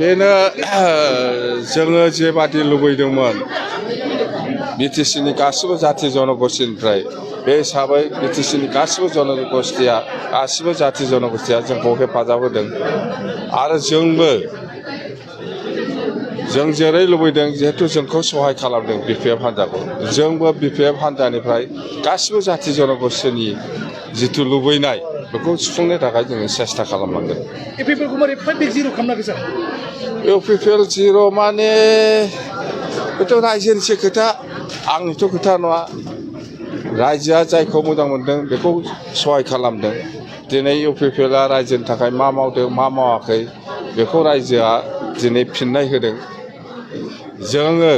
बेनो जोङो जेबादि लुबैदोंमोन बिटिसिनि गासिबो जाथि जनगोष्ठीनिफ्राय बे हिसाबै बिटिसिनि गासिबो जनगोष्ठीया गासिबो जाथि जनगोष्ठीया जोंखौ हेफाजाब होदों आरो जोंबो जों जेरै लुबैदों जिहेतु जोंखौ सहाय खालामदों बिपिएफ हान्जाखौ जोंबो बिपिएफ हान्जानिफ्राय गासिबो जाथि जनगोष्ठीनि जिथु लुबैनाय बेखौ सुफुंनो थाखाय जोङो सेस्था खालामनांगोन। इउपिपिएल जिर' माने बेथ' रायजोनिसो खोथा आंनिथ' खोथा नङा। रायजोआ जायखौ मोजां मोनदों बेखौ सहाय खालामदों। दिनै इउपिपिएलआ रायजोनि थाखाय मा मावदों मा मावाखै बेखौ रायजोआ दिनै फिननाय होदों। जोङो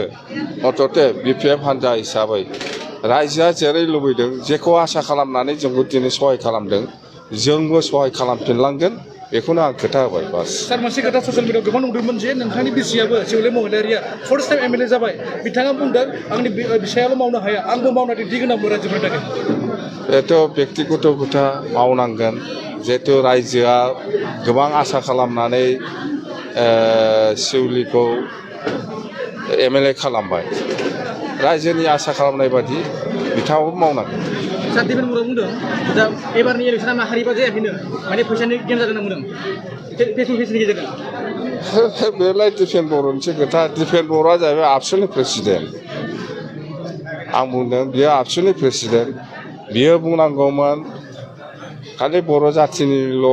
अतते बिपिएफ हान्जा हिसाबै रायजोआ जेरै लुबैदों जेखौ आसा खालामनानै जोंखौ दिनै सहाय खालामदों जोंबो सहाय खालामफिनलांगोन बेखौनो आं खोथा होबाय बास। सार मोनसे खोथा ससियेल मिडियायाव गोबां नुदोंमोन जे नोंथांनि बिसियाबो सेउले महिलारिया फार्स्ट टाइम एमएलए जाबाय बिथाङा बुंदों आंनि बिसायाल' मावनो हाया आंबो मावनानै दिन्थिगोन रायजोफोरनि थाखाय। बेथ' बेक्तिगत खोथा मावनांगोन जिहेतु रायजोआ गोबां आसा खालामनानै सेउलिखौ एमएलए खालामबाय रायजोनि आसा खालामनाय बादि बिथाङाबो मावनांगोन। सार दिपेन बर'आ बुंदों दा एबारनि इलेक्सना माहारिबा जायाखैनो माने फैसानि गेम जादों होनना बुंदों फेस टु फेसनि गेजेरजों। बेलाय दिपेन बर'निसो खोथा दिपेन बर'आ जाहैबाय आबसुनि प्रेसिडेन्ट। आं बुंदों बियो आबसुनि प्रेसिडेन्ट बियो बुंनांगौमोन खालि बर' जाथिनिल'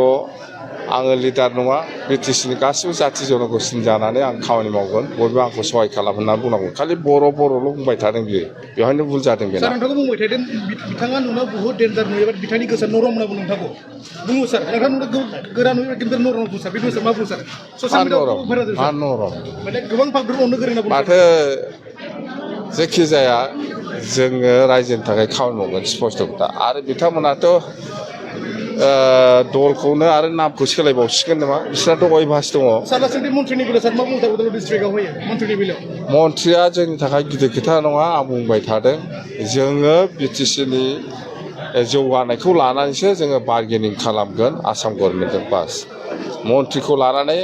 आङो लिडार नङा बिटिसिनि गासिबो जाथि जनगोष्ठीनि जानानै आं खामानि मावगोन बयबो आंखौ सहाय खालाम होननानै बुंनांगौ खालि बर'ल' बुंबाय थादों बियो बेवहायनो भुल जादों बेना। सार नोंथांखौ बुंबाय थादों बिथाङा नुनायाव बुहुत डेन्जार नुयोबा बिथांनि गोसोआ नरम होनना बुङो नोंथांखौ बुङो सार नोंथां गोरा नुयोबा खिन्थु नरम बुङो सार बिदि मा बुङो सार ससियेल मिडियायाव नरम माने गोबां फागफोर अननो गोरों होनना माथो जेखि जाया जोङो रायजोनि थाखाय खामानि मावगोन स्पष्ट खोथा आरो बिथांमोनाथ' दलखौनो आरो नामखौ सोलायबावसिगोन नामा बिसोरनाथ' अयभास दङ। मन्थ्रिया जोंनि थाखाय गिदिर खोथा नङा आं बुंबाय थादों जोङो बिटिसिनि जौगानायखौ लानानैसो जोङो बार्गेनिं खालामगोन आसाम गभर्नमेन्टजों बास मन्थ्रिखौ लानानै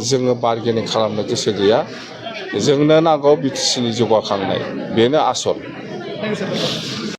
जोङो बार्गेनिं खालामनो गोसो गैया जोंनो नांगौ बिटिसिनि जौगाखांनाय बेनो आसल।